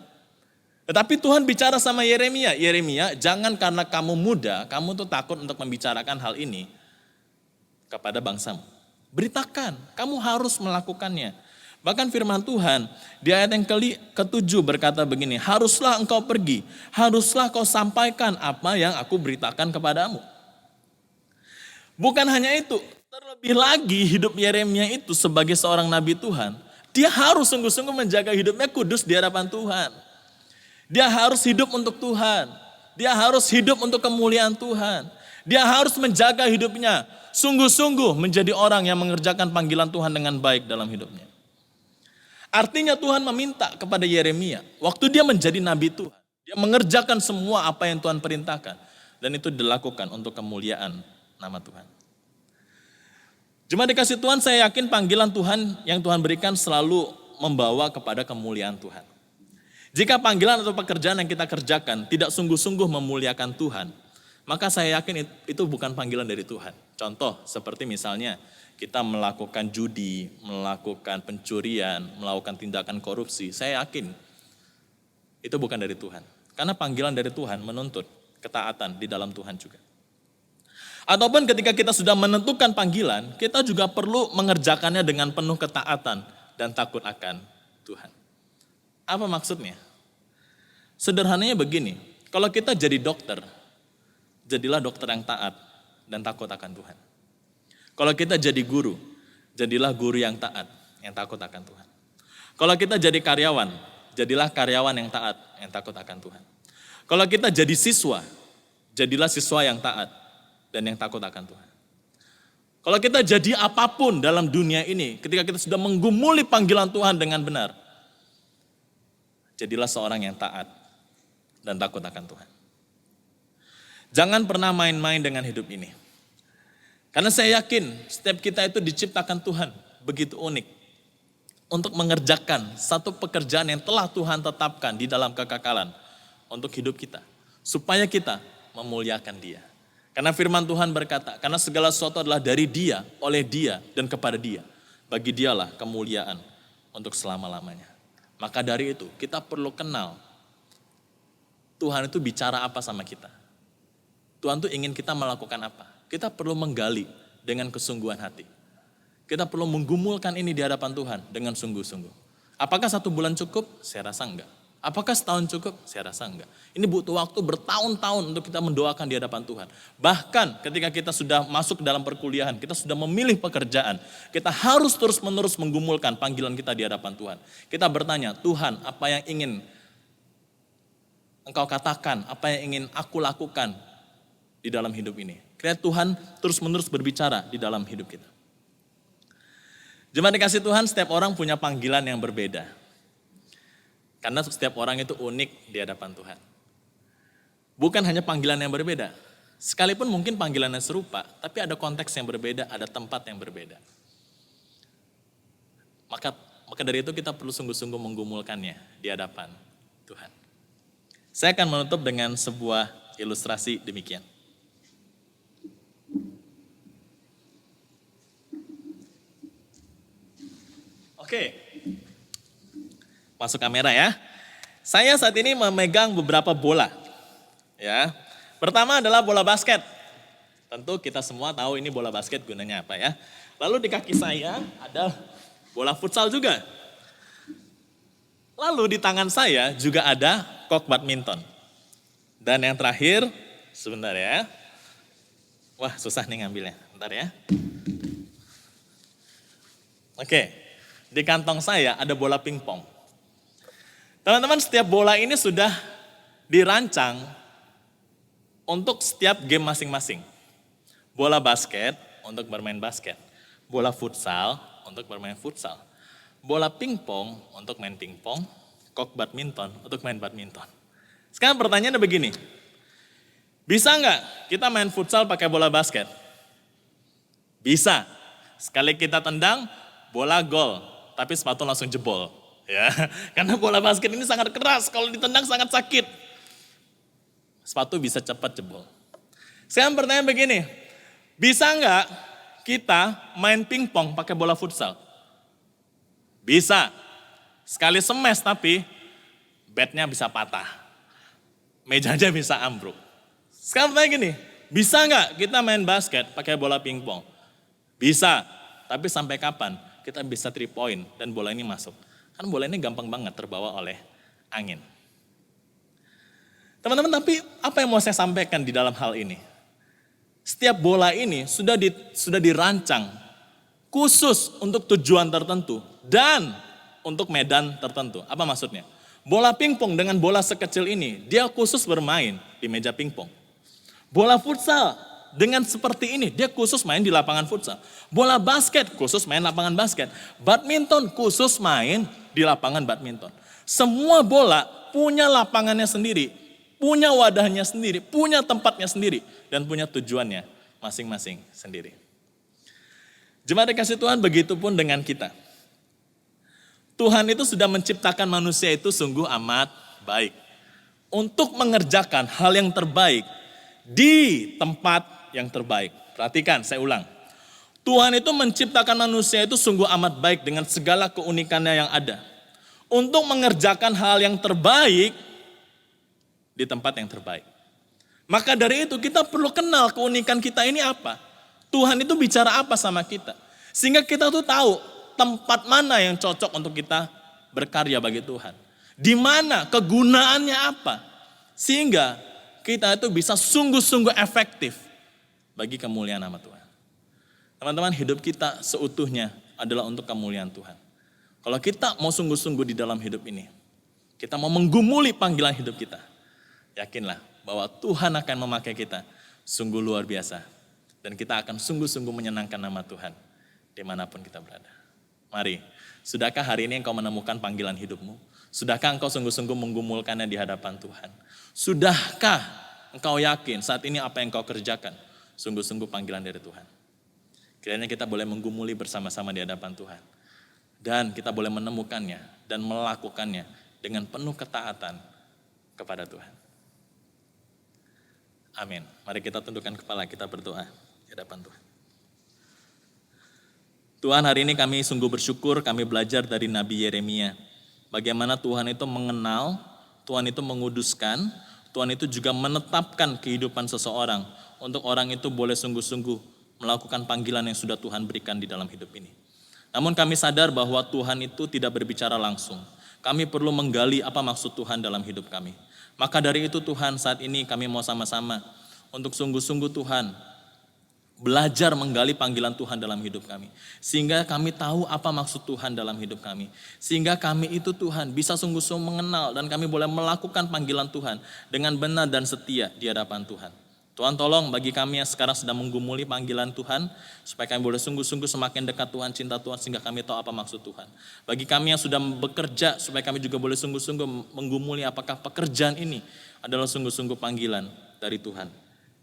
Tetapi Tuhan bicara sama Yeremia, Yeremia jangan karena kamu muda, kamu tuh takut untuk membicarakan hal ini kepada bangsamu. Beritakan, kamu harus melakukannya. Bahkan firman Tuhan di ayat yang ke-7 berkata begini, haruslah engkau pergi, haruslah kau sampaikan apa yang aku beritakan kepadamu. Bukan hanya itu, terlebih lagi hidup Yeremia itu sebagai seorang nabi Tuhan, dia harus sungguh-sungguh menjaga hidupnya kudus di hadapan Tuhan. Dia harus hidup untuk Tuhan. Dia harus hidup untuk kemuliaan Tuhan. Dia harus menjaga hidupnya. Sungguh-sungguh menjadi orang yang mengerjakan panggilan Tuhan dengan baik dalam hidupnya. Artinya Tuhan meminta kepada Yeremia, waktu dia menjadi nabi Tuhan, dia mengerjakan semua apa yang Tuhan perintahkan. Dan itu dilakukan untuk kemuliaan nama Tuhan. Jemaat dikasih Tuhan, saya yakin panggilan Tuhan yang Tuhan berikan selalu membawa kepada kemuliaan Tuhan. Jika panggilan atau pekerjaan yang kita kerjakan tidak sungguh-sungguh memuliakan Tuhan, maka saya yakin itu bukan panggilan dari Tuhan. Contoh seperti misalnya kita melakukan judi, melakukan pencurian, melakukan tindakan korupsi, saya yakin itu bukan dari Tuhan. Karena panggilan dari Tuhan menuntut ketaatan di dalam Tuhan juga. Ataupun ketika kita sudah menentukan panggilan, kita juga perlu mengerjakannya dengan penuh ketaatan dan takut akan Tuhan. Apa maksudnya? Sederhananya begini, kalau kita jadi dokter, jadilah dokter yang taat dan takut akan Tuhan. Kalau kita jadi guru, jadilah guru yang taat, yang takut akan Tuhan. Kalau kita jadi karyawan, jadilah karyawan yang taat, yang takut akan Tuhan. Kalau kita jadi siswa, jadilah siswa yang taat dan yang takut akan Tuhan. Kalau kita jadi apapun dalam dunia ini, ketika kita sudah menggumuli panggilan Tuhan dengan benar, jadilah seorang yang taat dan takut akan Tuhan. Jangan pernah main-main dengan hidup ini. Karena saya yakin setiap kita itu diciptakan Tuhan begitu unik untuk mengerjakan satu pekerjaan yang telah Tuhan tetapkan di dalam kekekalan untuk hidup kita. Supaya kita memuliakan Dia. Karena firman Tuhan berkata, karena segala sesuatu adalah dari Dia, oleh Dia, dan kepada Dia. Bagi Dialah kemuliaan untuk selama-lamanya. Maka dari itu kita perlu kenal Tuhan itu bicara apa sama kita. Tuhan itu ingin kita melakukan apa. Kita perlu menggali dengan kesungguhan hati. Kita perlu menggumulkan ini di hadapan Tuhan dengan sungguh-sungguh. Apakah 1 bulan cukup? Saya rasa enggak. Apakah setahun cukup? Saya rasa enggak. Ini butuh waktu bertahun-tahun untuk kita mendoakan di hadapan Tuhan. Bahkan ketika kita sudah masuk ke dalam perkuliahan, kita sudah memilih pekerjaan, kita harus terus-menerus menggumulkan panggilan kita di hadapan Tuhan. Kita bertanya, Tuhan, apa yang ingin Engkau katakan, apa yang ingin aku lakukan di dalam hidup ini. Kiranya Tuhan terus-menerus berbicara di dalam hidup kita. Jemaat dikasih Tuhan, setiap orang punya panggilan yang berbeda. Karena setiap orang itu unik di hadapan Tuhan. Bukan hanya panggilan yang berbeda. Sekalipun mungkin panggilannya serupa, tapi ada konteks yang berbeda, ada tempat yang berbeda. Maka dari itu kita perlu sungguh-sungguh menggumulkannya di hadapan Tuhan. Saya akan menutup dengan sebuah ilustrasi demikian. Oke, masuk kamera ya. Saya saat ini memegang beberapa bola. Ya, pertama adalah bola basket. Tentu kita semua tahu ini bola basket gunanya apa ya. Lalu di kaki saya ada bola futsal juga. Lalu di tangan saya juga ada kok badminton. Dan yang terakhir, sebentar ya. Wah, susah nih ngambilnya. Bentar ya. Oke. Di kantong saya ada bola pingpong. Teman-teman, setiap bola ini sudah dirancang untuk setiap game masing-masing. Bola basket untuk bermain basket. Bola futsal untuk bermain futsal. Bola pingpong untuk main pingpong. Kok badminton untuk main badminton. Sekarang pertanyaannya begini. Bisa nggak kita main futsal pakai bola basket? Bisa. Sekali kita tendang, bola gol. Tapi sepatu langsung jebol, ya. Karena bola basket ini sangat keras, kalau ditendang sangat sakit. Sepatu bisa cepat jebol. Sekarang pertanyaan begini, bisa nggak kita main pingpong pakai bola futsal? Bisa. Sekali smash tapi batnya bisa patah, mejanya bisa ambruk. Sekarang pertanyaan gini, bisa nggak kita main basket pakai bola pingpong? Bisa, tapi sampai kapan kita bisa 3 point dan bola ini masuk? Kan bola ini gampang banget terbawa oleh angin. Teman-teman, tapi apa yang mau saya sampaikan di dalam hal ini? Setiap bola ini sudah dirancang khusus untuk tujuan tertentu dan untuk medan tertentu. Apa maksudnya? Bola pingpong dengan bola sekecil ini, dia khusus bermain di meja pingpong. Bola futsal dengan seperti ini, dia khusus main di lapangan futsal. Bola basket khusus main lapangan basket. Badminton khusus main di lapangan badminton. Semua bola punya lapangannya sendiri, punya wadahnya sendiri, punya tempatnya sendiri, dan punya tujuannya masing-masing sendiri. Jemaat dikasih Tuhan, begitu pun dengan kita. Tuhan itu sudah menciptakan manusia itu sungguh amat baik. Untuk mengerjakan hal yang terbaik di tempat yang terbaik. Perhatikan, saya ulang. Tuhan itu menciptakan manusia itu sungguh amat baik dengan segala keunikannya yang ada. Untuk mengerjakan hal yang terbaik di tempat yang terbaik. Maka dari itu kita perlu kenal keunikan kita ini apa. Tuhan itu bicara apa sama kita. Sehingga kita tuh tahu tempat mana yang cocok untuk kita berkarya bagi Tuhan. Di mana kegunaannya apa. Sehingga kita itu bisa sungguh-sungguh efektif bagi kemuliaan nama Tuhan. Teman-teman, hidup kita seutuhnya adalah untuk kemuliaan Tuhan. Kalau kita mau sungguh-sungguh di dalam hidup ini, kita mau menggumuli panggilan hidup kita, yakinlah bahwa Tuhan akan memakai kita sungguh luar biasa. Dan kita akan sungguh-sungguh menyenangkan nama Tuhan dimanapun kita berada. Mari, sudahkah hari ini engkau menemukan panggilan hidupmu? Sudahkah engkau sungguh-sungguh menggumulkannya di hadapan Tuhan? Sudahkah engkau yakin saat ini apa yang engkau kerjakan sungguh-sungguh panggilan dari Tuhan? Kiranya kita boleh menggumuli bersama-sama di hadapan Tuhan. Dan kita boleh menemukannya dan melakukannya dengan penuh ketaatan kepada Tuhan. Amin. Mari kita tundukkan kepala, kita berdoa di hadapan Tuhan. Tuhan, hari ini kami sungguh bersyukur, kami belajar dari Nabi Yeremia. Bagaimana Tuhan itu mengenal, Tuhan itu menguduskan, Tuhan itu juga menetapkan kehidupan seseorang. Untuk orang itu boleh sungguh-sungguh melakukan panggilan yang sudah Tuhan berikan di dalam hidup ini. Namun kami sadar bahwa Tuhan itu tidak berbicara langsung. Kami perlu menggali apa maksud Tuhan dalam hidup kami. Maka dari itu Tuhan, saat ini kami mau sama-sama untuk sungguh-sungguh Tuhan belajar menggali panggilan Tuhan dalam hidup kami. Sehingga kami tahu apa maksud Tuhan dalam hidup kami. Sehingga kami itu Tuhan bisa sungguh-sungguh mengenal dan kami boleh melakukan panggilan Tuhan dengan benar dan setia di hadapan Tuhan. Tuhan, tolong bagi kami yang sekarang sedang menggumuli panggilan Tuhan, supaya kami boleh sungguh-sungguh semakin dekat Tuhan, cinta Tuhan, sehingga kami tahu apa maksud Tuhan. Bagi kami yang sudah bekerja, supaya kami juga boleh sungguh-sungguh menggumuli apakah pekerjaan ini adalah sungguh-sungguh panggilan dari Tuhan.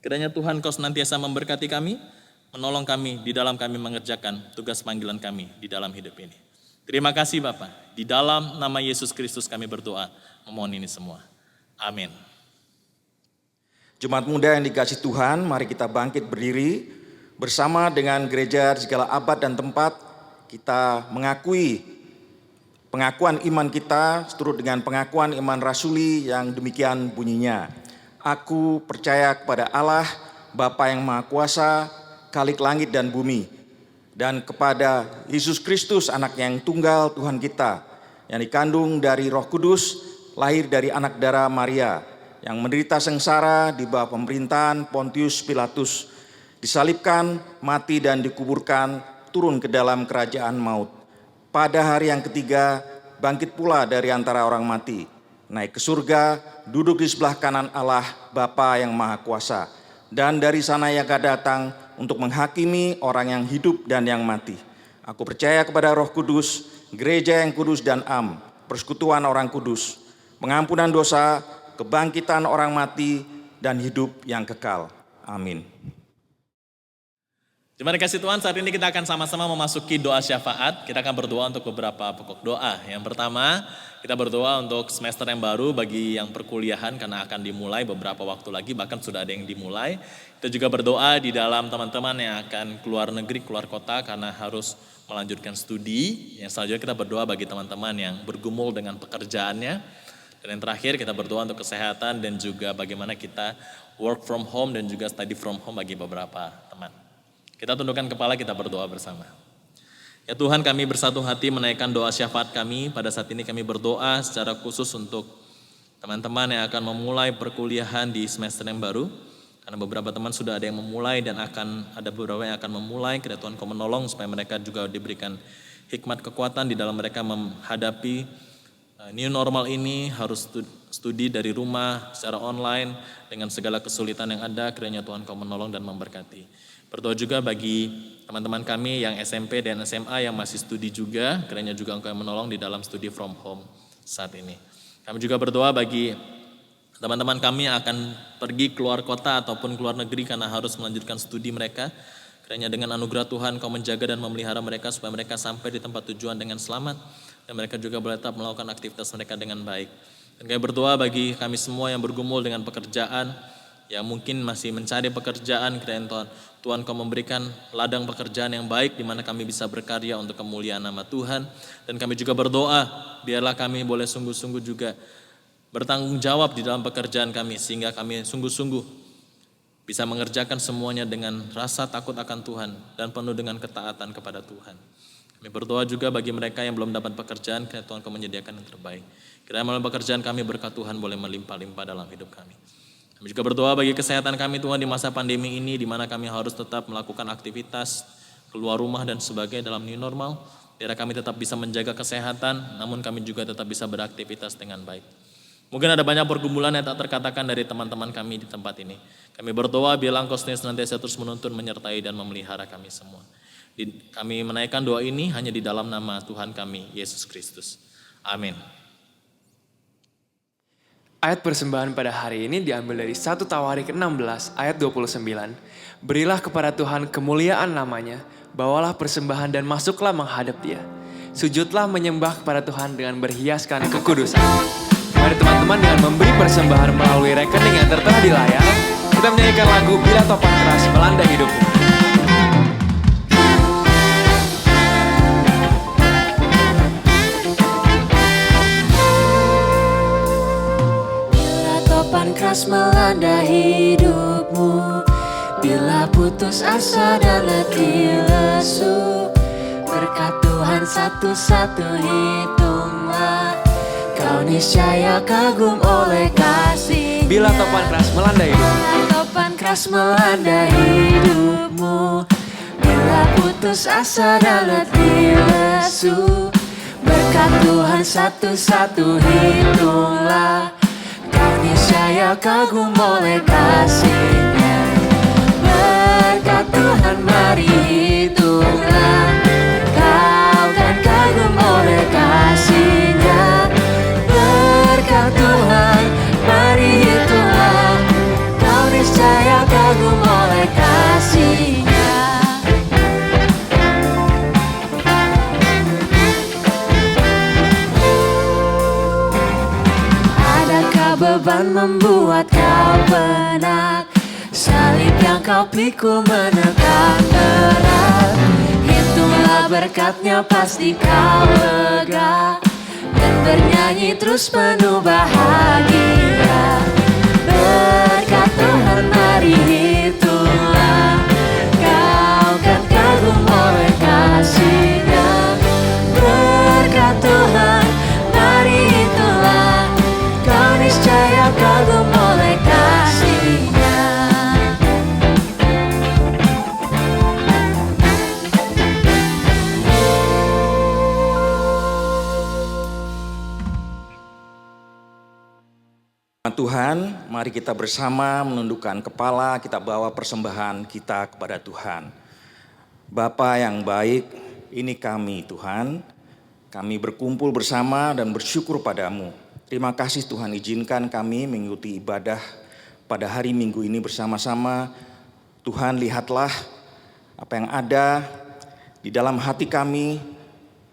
Kiranya Tuhan Kau senantiasa memberkati kami, menolong kami di dalam kami mengerjakan tugas panggilan kami di dalam hidup ini. Terima kasih Bapa. Di dalam nama Yesus Kristus kami berdoa, memohon ini semua. Amin. Jemaat muda yang dikasihi Tuhan, mari kita bangkit berdiri bersama dengan gereja di segala abad dan tempat. Kita mengakui pengakuan iman kita seturut dengan pengakuan iman rasuli yang demikian bunyinya. Aku percaya kepada Allah, Bapa yang Maha Kuasa, Khalik langit dan bumi, dan kepada Yesus Kristus, anak yang tunggal Tuhan kita, yang dikandung dari Roh Kudus, lahir dari anak darah Maria, yang menderita sengsara di bawah pemerintahan Pontius Pilatus, disalibkan, mati dan dikuburkan, turun ke dalam kerajaan maut. Pada hari yang ketiga, bangkit pula dari antara orang mati, naik ke surga, duduk di sebelah kanan Allah Bapa yang Maha Kuasa, dan dari sana ia akan datang untuk menghakimi orang yang hidup dan yang mati. Aku percaya kepada Roh Kudus, gereja yang kudus dan am, persekutuan orang kudus, pengampunan dosa, kebangkitan orang mati, dan hidup yang kekal. Amin. Terima kasih Tuhan, saat ini kita akan sama-sama memasuki doa syafaat. Kita akan berdoa untuk beberapa pokok doa. Yang pertama, kita berdoa untuk semester yang baru bagi yang perkuliahan karena akan dimulai beberapa waktu lagi, bahkan sudah ada yang dimulai. Kita juga berdoa di dalam teman-teman yang akan keluar negeri, keluar kota karena harus melanjutkan studi. Yang selanjutnya kita berdoa bagi teman-teman yang bergumul dengan pekerjaannya. Dan yang terakhir kita berdoa untuk kesehatan dan juga bagaimana kita work from home dan juga study from home bagi beberapa teman. Kita tundukkan kepala, kita berdoa bersama. Ya Tuhan, kami bersatu hati menaikkan doa syafaat kami. Pada saat ini kami berdoa secara khusus untuk teman-teman yang akan memulai perkuliahan di semester yang baru. Karena beberapa teman sudah ada yang memulai dan akan ada beberapa yang akan memulai. Kiranya Tuhan Kau menolong supaya mereka juga diberikan hikmat kekuatan di dalam mereka menghadapi new normal ini, harus studi dari rumah secara online dengan segala kesulitan yang ada. Kiranya Tuhan Kau menolong dan memberkati. Berdoa juga bagi teman-teman kami yang SMP dan SMA yang masih studi juga, kiranya juga Engkau yang menolong di dalam studi from home saat ini. Kami juga berdoa bagi teman-teman kami yang akan pergi keluar kota ataupun keluar negeri karena harus melanjutkan studi mereka. Kiranya dengan anugerah Tuhan Kau menjaga dan memelihara mereka supaya mereka sampai di tempat tujuan dengan selamat. Dan mereka juga boleh tetap melakukan aktivitas mereka dengan baik. Dan kami berdoa bagi kami semua yang bergumul dengan pekerjaan, yang mungkin masih mencari pekerjaan, kiranya Tuhan Kau memberikan ladang pekerjaan yang baik di mana kami bisa berkarya untuk kemuliaan nama Tuhan. Dan kami juga berdoa, biarlah kami boleh sungguh-sungguh juga bertanggung jawab di dalam pekerjaan kami, sehingga kami sungguh-sungguh bisa mengerjakan semuanya dengan rasa takut akan Tuhan dan penuh dengan ketaatan kepada Tuhan. Kami berdoa juga bagi mereka yang belum dapat pekerjaan, kiranya Tuhan Kau menyediakan yang terbaik. Kiranya melalui pekerjaan kami berkat Tuhan boleh melimpah-limpah dalam hidup kami. Kami juga berdoa bagi kesehatan kami Tuhan di masa pandemi ini, di mana kami harus tetap melakukan aktivitas, keluar rumah dan sebagainya dalam new normal. Biar kami tetap bisa menjaga kesehatan, namun kami juga tetap bisa beraktivitas dengan baik. Mungkin ada banyak pergumulan yang tak terkatakan dari teman-teman kami di tempat ini. Kami berdoa biarlah Engkau senantiasa terus menuntun, menyertai dan memelihara kami semua. Kami menaikkan doa ini hanya di dalam nama Tuhan kami, Yesus Kristus. Amin. Ayat persembahan pada hari ini diambil dari 1 Tawarik 16 ayat 29. Berilah kepada Tuhan kemuliaan namanya, bawalah persembahan dan masuklah menghadap Dia. Sujudlah menyembah kepada Tuhan dengan berhiaskan kekudusan. Mari teman-teman dengan memberi persembahan melalui rekening yang tertera di layar, kita menyanyikan lagu Bila Topan Keras Melanda Hidupmu. Bila topan keras melanda hidupmu, bila putus asa dan letih lesu, berkat Tuhan satu-satu hitunglah, kau niscaya kagum oleh kasih. Bila topan keras melanda hidupmu, bila topan keras melanda hidupmu, bila putus asa dan letih lesu, berkat Tuhan satu-satu hitunglah, kau niscaya kagum oleh kasih-Nya. Berkat Tuhan mari hitunglah, kau kan kagum oleh kasih-Nya. Berkat Tuhan mari hitunglah, kau niscaya kagum oleh kasih-Nya. Adakah beban membuat kau penat, salib yang kau pikul menekan berat? Hitunglah berkat-Nya pasti kau lega, dan bernyanyi terus penuh bahagia. Berkat Tuhan mari hitunglah, kau kan kagum oleh kasih-Nya. Berkat Tuhan mari hitunglah, kau niscaya kagum oleh kasih-Nya. Tuhan, mari kita bersama menundukkan kepala, kita bawa persembahan kita kepada Tuhan. Bapa yang baik, ini kami Tuhan, kami berkumpul bersama dan bersyukur padamu. Terima kasih Tuhan, izinkan kami mengikuti ibadah pada hari Minggu ini bersama-sama. Tuhan, lihatlah apa yang ada di dalam hati kami.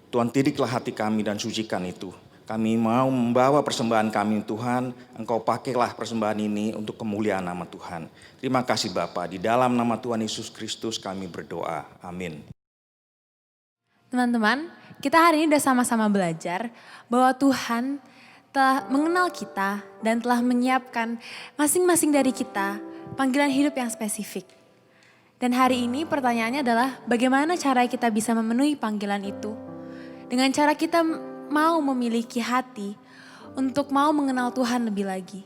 Tuhan, didiklah hati kami dan sucikan itu. Kami mau membawa persembahan kami Tuhan, Engkau pakailah persembahan ini untuk kemuliaan nama Tuhan. Terima kasih Bapa, di dalam nama Tuhan Yesus Kristus kami berdoa. Amin. Teman-teman, kita hari ini udah sama-sama belajar bahwa Tuhan telah mengenal kita dan telah menyiapkan masing-masing dari kita panggilan hidup yang spesifik. Dan hari ini pertanyaannya adalah bagaimana cara kita bisa memenuhi panggilan itu? Dengan cara kita mau memiliki hati untuk mau mengenal Tuhan lebih lagi.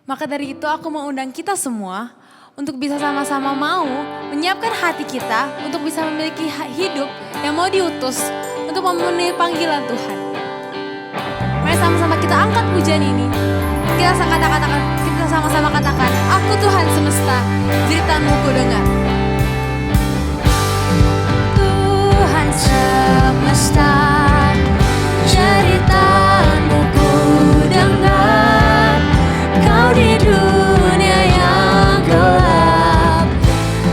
Maka dari itu aku mau undang kita semua untuk bisa sama-sama mau menyiapkan hati kita untuk bisa memiliki hidup yang mau diutus untuk memenuhi panggilan Tuhan. Mari sama-sama kita angkat pujian ini. Kita sama-sama katakan, aku Tuhan semesta, jeritanmu ku dengar. semesta, ceritamu ku dengar. Kau di dunia yang gelap,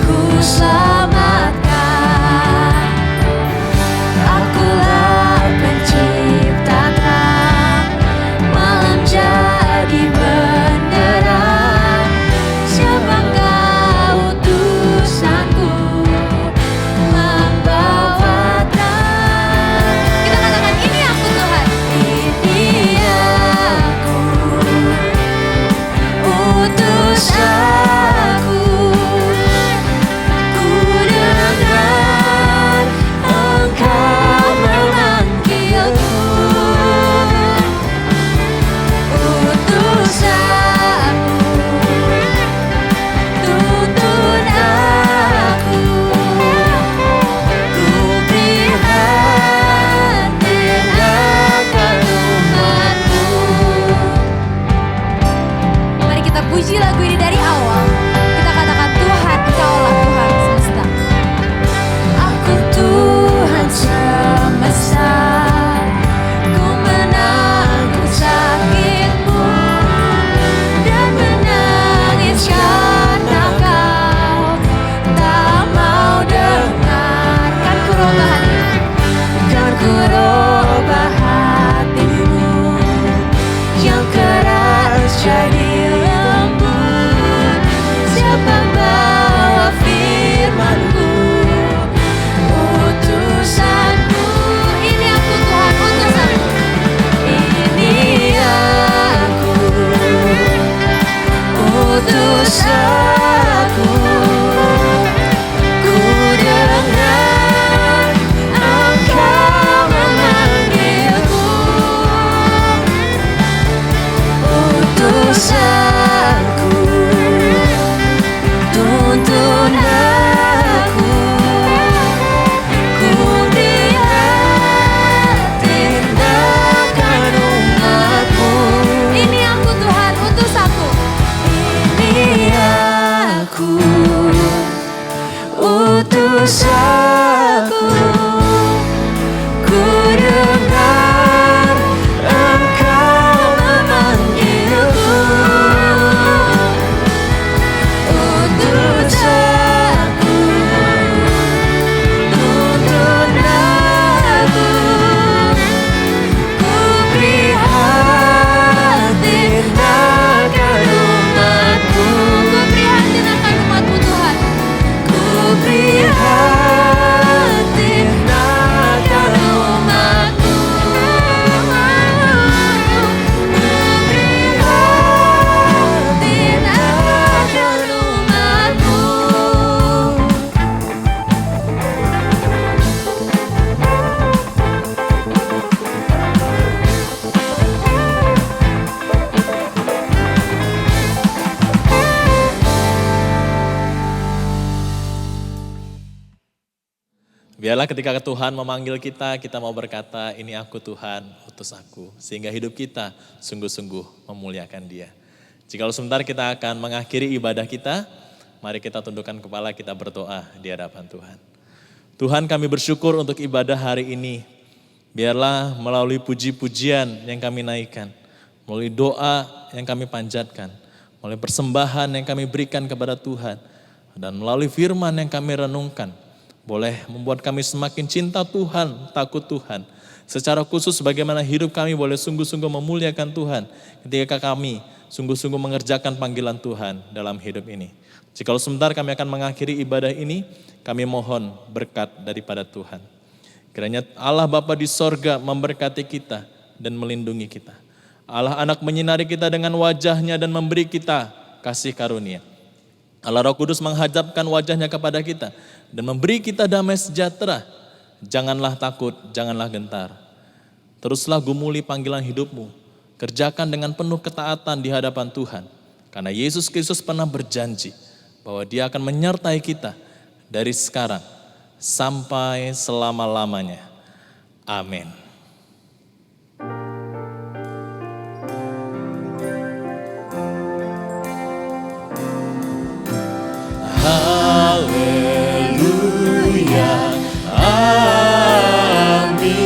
ku selamatkan. Akulah pencipta terang, malam jadi benderang. Siapa Engkau utusanku, membawa terang. Kita katakan ini aku Tuhan. Ini aku, utus aku. Ku dengar Engkau memanggilku. Utus aku, tuntun aku. Ku prihatin akan umatmu. Mari kita puji lagu ini dari awal. Kita katakan Tuhan, Engkaulah Tuhan semesta. Aku Tuhan semesta, ku menanggung sakitmu dan menangis karena kau tak mau dengar. Kan ku robah hatimu, kan ku robah hatimu yang keras jadi lembut. Siapa bawa firmanku, utusanku. Ini aku Tuhan, utus aku. Ini aku, utus aku. Ku dengar Engkau memanggilku. Utus aku, tuntun aku. Ku prihatin akan umatmu. Ini aku Tuhan, utus aku. Ini aku, utus aku. Ku dengar Engkau memanggilku. Utus aku, tuntun aku. Ku prihatin akan umatmu. Ku prihatin akan umatmu Tuhan. Ku prihatin akan umatmu. Ku prihatin akan umatmu. Biarlah ketika Tuhan memanggil kita, kita mau berkata, ini aku Tuhan, utus aku. Sehingga hidup kita sungguh-sungguh memuliakan Dia. Jikalau sebentar kita akan mengakhiri ibadah kita, mari kita tundukkan kepala, kita berdoa di hadapan Tuhan. Tuhan, kami bersyukur untuk ibadah hari ini. Biarlah melalui puji-pujian yang kami naikkan, melalui doa yang kami panjatkan, melalui persembahan yang kami berikan kepada Tuhan, dan melalui firman yang kami renungkan, boleh membuat kami semakin cinta Tuhan, takut Tuhan. Secara khusus bagaimana hidup kami boleh sungguh-sungguh memuliakan Tuhan ketika kami sungguh-sungguh mengerjakan panggilan Tuhan dalam hidup ini. Jikalau sebentar kami akan mengakhiri ibadah ini, kami mohon berkat daripada Tuhan. Kiranya Allah Bapa di sorga memberkati kita dan melindungi kita. Allah Anak menyinari kita dengan wajahnya dan memberi kita kasih karunia. Allah Roh Kudus menghadapkan wajahnya kepada kita dan memberi kita damai sejahtera. Janganlah takut, janganlah gentar. Teruslah gumuli panggilan hidupmu. Kerjakan dengan penuh ketaatan di hadapan Tuhan. Karena Yesus Kristus pernah berjanji bahwa Dia akan menyertai kita dari sekarang sampai selama-lamanya. Amin. Haleluya, amin.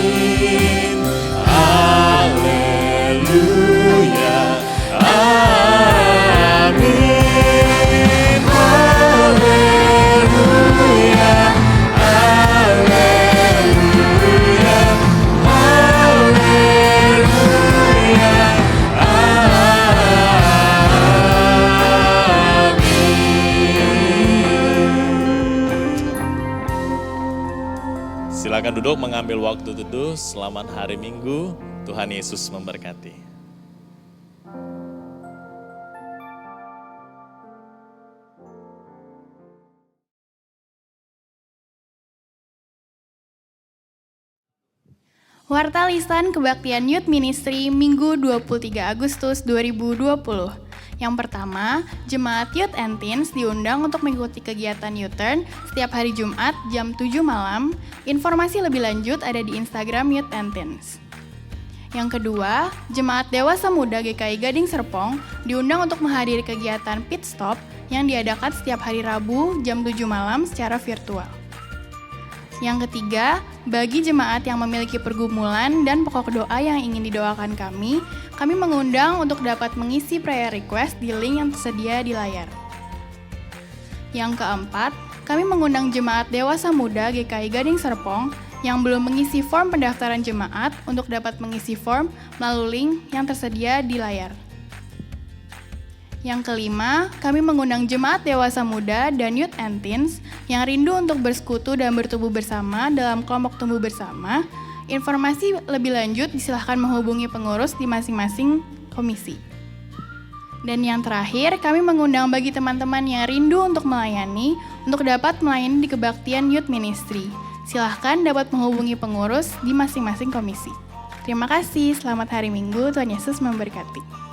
Silakan duduk mengambil waktu teduh. Selamat hari Minggu. Tuhan Yesus memberkati. Warta Lisan Kebaktian Youth Ministry Minggu 23 Agustus 2020. Yang pertama, Jemaat Youth and Teens diundang untuk mengikuti kegiatan U-Turn setiap hari Jumat jam 7 malam. Informasi lebih lanjut ada di Instagram Youth and Teens. Yang kedua, Jemaat Dewasa Muda GKI Gading Serpong diundang untuk menghadiri kegiatan Pit Stop yang diadakan setiap hari Rabu jam 7 malam secara virtual. Yang ketiga, bagi jemaat yang memiliki pergumulan dan pokok doa yang ingin didoakan kami mengundang untuk dapat mengisi prayer request di link yang tersedia di layar. Yang keempat, kami mengundang jemaat Dewasa Muda GKI Gading Serpong yang belum mengisi form pendaftaran jemaat untuk dapat mengisi form melalui link yang tersedia di layar. Yang kelima, kami mengundang jemaat Dewasa Muda dan Youth and Teens yang rindu untuk bersekutu dan bertumbuh bersama dalam kelompok tumbuh bersama. Informasi lebih lanjut disilahkan menghubungi pengurus di masing-masing komisi. Dan yang terakhir, kami mengundang bagi teman-teman yang rindu untuk melayani, untuk dapat melayani di Kebaktian Youth Ministry. Silahkan dapat menghubungi pengurus di masing-masing komisi. Terima kasih, selamat hari Minggu, Tuhan Yesus memberkati.